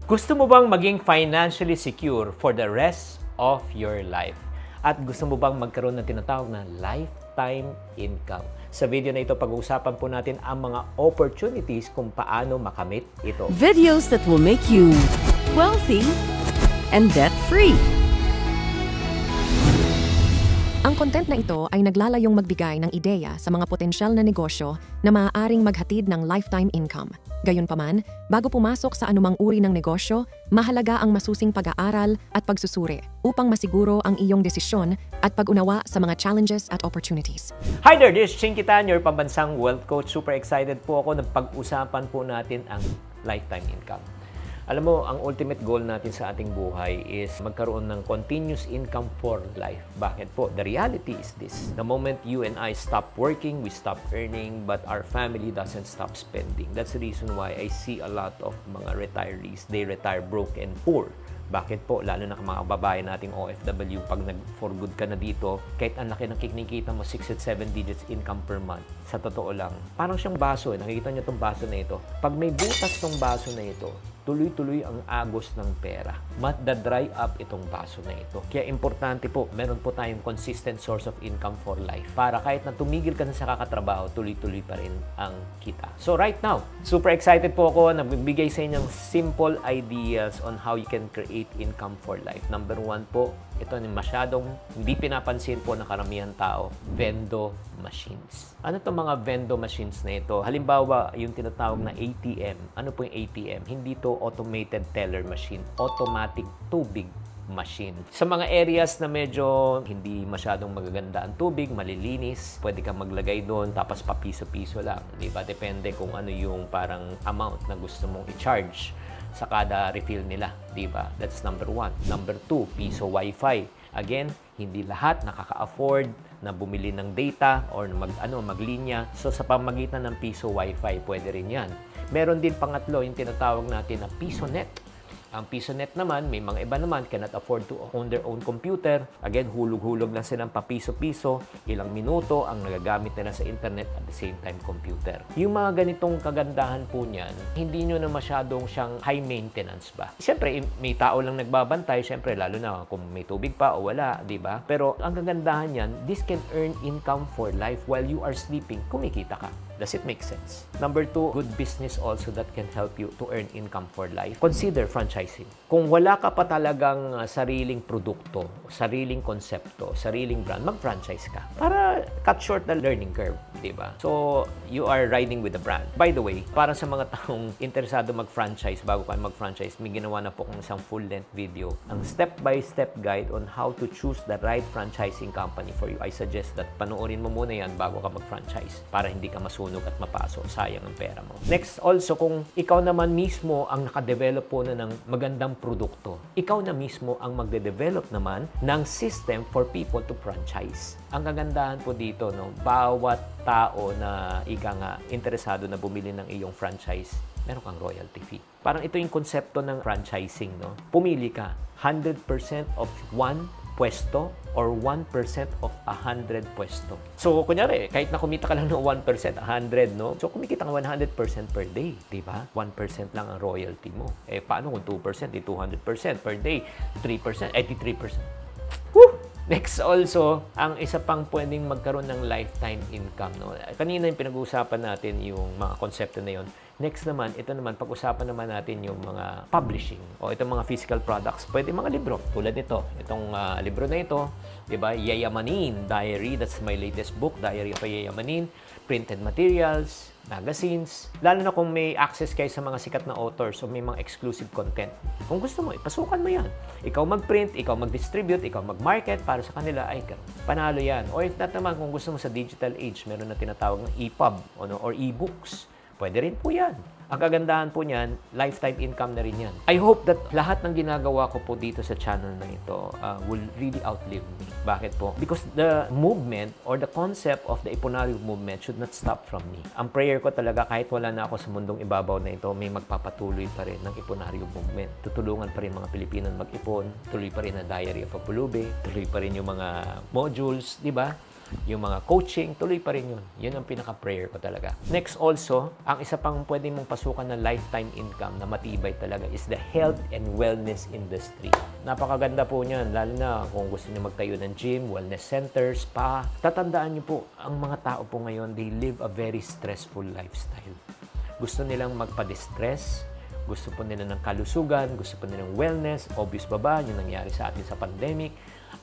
Gusto mo bang maging financially secure for the rest of your life? At gusto mo bang magkaroon ng tinatawag na lifetime income? Sa video na ito, pag-uusapan po natin ang mga opportunities kung paano makamit ito. Videos that will make you wealthy and debt-free. Ang content na ito ay naglalayong magbigay ng ideya sa mga potensyal na negosyo na maaaring maghatid ng lifetime income. Gayunpaman, bago pumasok sa anumang uri ng negosyo, mahalaga ang masusing pag-aaral at pagsusuri upang masiguro ang iyong desisyon at pag-unawa sa mga challenges at opportunities. Hi there, this is Chinkitan, your pambansang wealth coach. Super excited po ako na pag-usapan po natin ang lifetime income. Alam mo, ang ultimate goal natin sa ating buhay is magkaroon ng continuous income for life. Bakit po? The reality is this. The moment you and I stop working, we stop earning, but our family doesn't stop spending. That's the reason why I see a lot of mga retirees, they retire broke and poor. Bakit po? Lalo na mga babae nating OFW, pag nag-for good ka na dito, kahit ang laki ng kinikita mo, 6 and 7 digits income per month, sa totoo lang, parang siyang baso. Nakikita niyo itong baso na ito. Pag may butas tong baso na ito, tuloy-tuloy ang agos ng pera. Dry up itong baso na ito. Kaya importante po, meron po tayong consistent source of income for life. Para kahit na tumigil ka na sa kakatrabaho, tuloy-tuloy pa rin ang kita. So right now, super excited po ako na bibigay sa inyong simple ideas on how you can create income for life. Number 1 po, ito ni masyadong hindi pinapansin po ng karamihan tao, vendo machines. Ano itong mga vendo machines na ito? Halimbawa, yung tinatawag na ATM. Ano po yung ATM? Hindi to automated teller machine. Automatic tubig machine. Sa mga areas na medyo hindi masyadong magaganda ang tubig, malilinis, pwede kang maglagay doon, tapos papiso-piso lang. Diba? Depende kung ano yung parang amount na gusto mong i-charge sa kada refill nila, di ba? That's number 1. Number 2, piso wifi. Again, hindi lahat nakaka-afford na bumili ng data or maglinya. So sa pamagitan ng piso wifi, pwede rin 'yan. Meron din pangatlo, yung tinatawag natin na piso net. Ang PisoNet naman, may mga iba naman cannot afford to own their own computer. Again, hulog-hulog lang silang papiso-piso, ilang minuto ang nagagamit nila sa internet at the same time computer. Yung mga ganitong kagandahan po niyan, hindi nyo na masyadong siyang high maintenance ba? Siyempre, may tao lang nagbabantay, siyempre, lalo na kung may tubig pa o wala, di ba? Pero ang kagandahan niyan, this can earn income for life while you are sleeping. Kumikita ka. Does it make sense? Number 2, good business also that can help you to earn income for life. Consider franchising. Kung wala ka pa talagang sariling produkto, sariling konsepto, sariling brand, mag-franchise ka. Para cut short the learning curve, di ba? So, you are riding with the brand. By the way, para sa mga taong interesado mag-franchise, bago kayo mag-franchise, may ginawa na po kong isang full-length video. Ang step-by-step guide on how to choose the right franchising company for you. I suggest that panoorin mo muna yan bago ka mag-franchise para hindi ka masunog at mapaso. Sayang ang pera mo. Next, also, kung ikaw naman mismo ang nakadevelop po na ng magandang produkto, ikaw na mismo ang magde-develop naman ng system for people to franchise. Ang kagandahan po dito, no, bawat tao na interesado na bumili ng iyong franchise, meron kang royalty fee. Parang ito yung konsepto ng franchising, no? Pumili ka 100% of one pwesto or 1% of 100 pwesto. So, kunyari, kahit na kumita ka lang ng 1%, 100, no? So, kumikita ka 100% per day, di ba? 1% lang ang royalty mo. Eh, paano kung 2%, 200% per day, 3%, 83%. Woo! Next also, ang isa pang pwedeng magkaroon ng lifetime income, no? Kanina yung pinag-uusapan natin yung mga konsepto na yun. Next naman, ito naman, pag-usapan naman natin yung mga publishing o itong mga physical products. Pwede mga libro, tulad nito. Itong libro na ito, di ba? Yayamanin Diary, that's my latest book, Diary of a Yayamanin. Printed materials, magazines, lalo na kung may access kayo sa mga sikat na authors o may mga exclusive content. Kung gusto mo, ipasukan mo yan. Ikaw mag-print, ikaw mag-distribute, ikaw mag-market para sa kanila, ay panalo yan. Or if not naman, kung gusto mo sa digital age, meron na tinatawag ng EPUB or e-books. Pwede rin po yan. Ang kagandahan po niyan, lifetime income na rin yan. I hope that lahat ng ginagawa ko po dito sa channel na ito will really outlive me. Bakit po? Because the movement or the concept of the Iponaryo movement should not stop from me. Ang prayer ko talaga, kahit wala na ako sa mundong ibabaw na ito, may magpapatuloy pa rin ng Iponaryo movement. Tutulungan pa rin mga Pilipino mag-ipon, tuloy pa rin ang Diary of a Pulube, tuloy pa rin yung mga modules, di ba? yung mga coaching, tuloy pa rin yun. Yun ang pinaka-prayer ko talaga. Next also, ang isa pang pwede mong pasukan na lifetime income na matibay talaga is the health and wellness industry. Napakaganda po niyan, lalo na kung gusto niyo magtayo ng gym, wellness center, spa. Tatandaan niyo po, ang mga tao po ngayon, they live a very stressful lifestyle. Gusto nilang magpa-distress, gusto po nila ng kalusugan, gusto po nilang wellness, obvious ba yung nangyari sa atin sa pandemic.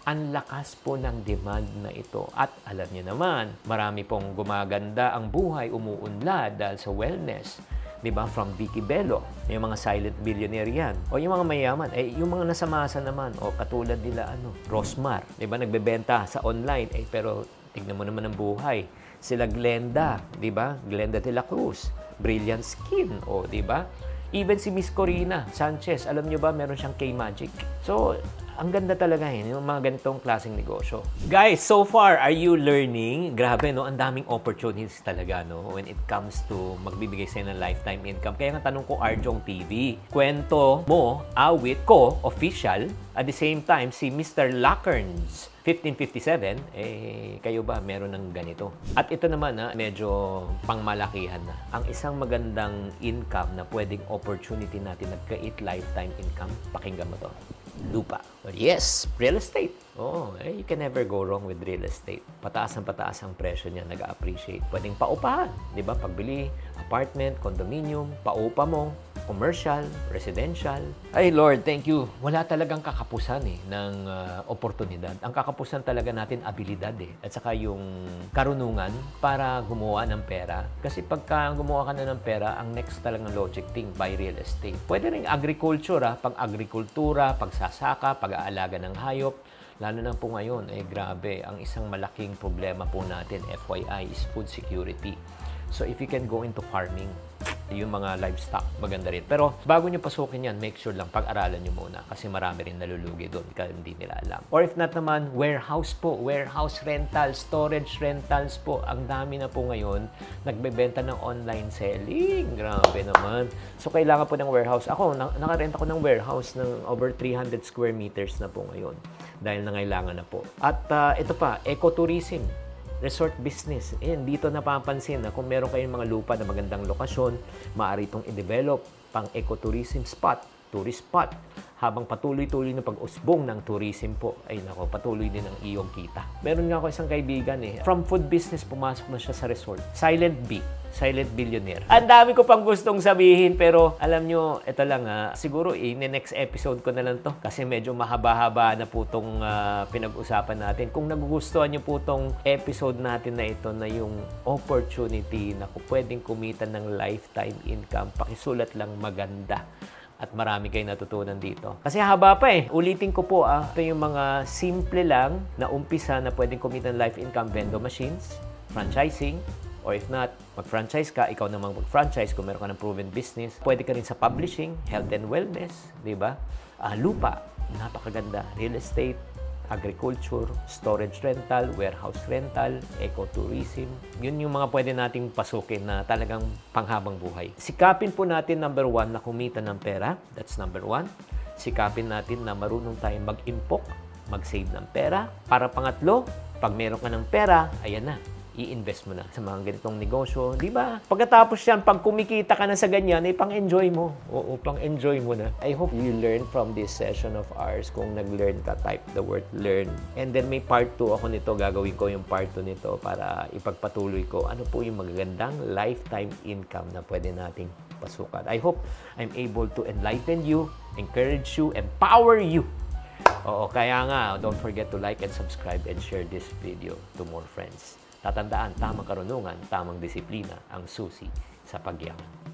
Ang lakas po ng demand na ito. At alam niyo naman, marami pong gumaganda ang buhay, umuunlad dahil sa wellness. Diba? From Vicky Bello, yung mga silent billionaire yan. O yung mga mayaman, yung mga nasa masa naman, o katulad nila, Rosmar, diba? Nagbebenta sa online, pero tignan mo naman ang buhay. Sila Glenda, diba? Glenda de la Cruz, Brilliant Skin, diba? Even si Miss Corina Sanchez, alam niyo ba, meron siyang K-Magic. So, ang ganda talaga yung mga ganitong klaseng negosyo. Guys, so far, are you learning? Grabe, no? Ang daming opportunities talaga, no? When it comes to magbibigay sa'yo ng lifetime income. Kaya nga tanong ko, Arjong TV, kwento mo, awit ko, official, at the same time, si Mr. Lackerns, 1557, kayo ba meron ng ganito? At ito naman, medyo pangmalakihan na. Ang isang magandang income na pwedeng opportunity natin nag-create lifetime income, pakinggan mo to. Lupa. Well, yes, real estate. You can never go wrong with real estate. Pataas ang presyo niya, nag-appreciate. Pwedeng paupahan, di ba? Pagbili, apartment, condominium, paupa mo, commercial, residential. Ay Lord, thank you. Wala talagang kakapusan ng oportunidad. Ang kakapusan talaga natin, abilidad at saka yung karunungan para gumawa ng pera. Kasi pagka gumawa ka na ng pera, ang next talagang logic thing, buy real estate. Pwede rin agriculture, pag-agrikultura, pagsasaka, pag-aalaga ng hayop. Lalo na po ngayon, grabe, ang isang malaking problema po natin, FYI, is food security. So if you can go into farming, yung mga livestock, maganda rin. Pero bago nyo pasukin yan, make sure lang pag-aralan nyo muna kasi marami rin nalulugi doon kasi hindi nila alam. Or if not naman, warehouse po, warehouse rental, storage rentals po. Ang dami na po ngayon nagbebenta ng online selling. Grabe naman. So kailangan po ng warehouse. Ako, nakarenta ko ng warehouse ng over 300 square meters na po ngayon dahil nangailangan na po. At ito pa, ecotourism. Resort business. Dito napapansin na kung meron kayong mga lupa na magandang lokasyon, maaari itong i-develop pang ecotourism spot, tourist spot. Habang patuloy-tuloy na pag-usbong ng tourism po, patuloy din ang iyong kita. Meron nga ako isang kaibigan from food business, pumasok na siya sa resort. Silent B, silent billionaire. Ang dami ko pang gustong sabihin, pero alam nyo, ito lang siguro next episode ko na lang to kasi medyo mahaba-haba na po itong pinag-usapan natin. Kung nagugustuhan nyo po itong episode natin na ito na yung opportunity na pwedeng kumita ng lifetime income, pakisulat lang maganda. At marami kayong natutunan dito. Kasi haba pa Ulitin ko po ito yung mga simple lang na umpisa na pwedeng kumita ng life income, vendor machines, franchising, or if not, mag-franchise ka, ikaw namang mag-franchise kung meron ka ng proven business. Pwede ka rin sa publishing, health and wellness, di ba? Lupa, napakaganda. Real estate, agriculture, storage rental, warehouse rental, ecotourism. Yun yung mga pwede nating pasukin na talagang panghabang buhay. Sikapin po natin, number 1, na kumita ng pera. That's number 1. Sikapin natin na marunong tayong mag-impok, mag-save ng pera. Para pangatlo, pag meron ka ng pera, ayan na, i-invest mo na sa mga ganitong negosyo. Di ba? Pagkatapos yan, pag kumikita ka na sa ganyan, pang-enjoy mo. Oo, pang-enjoy mo na. I hope you learn from this session of ours. Kung nag-learn ka, type the word learn. And then may part 2 ako nito. Gagawin ko yung part 2 nito para ipagpatuloy ko ano po yung magagandang lifetime income na pwede nating pasukan. I hope I'm able to enlighten you, encourage you, empower you. Oo, kaya nga, don't forget to like and subscribe and share this video to more friends. Tatandaan, tamang karunungan, tamang disiplina ang susi sa pagyaman.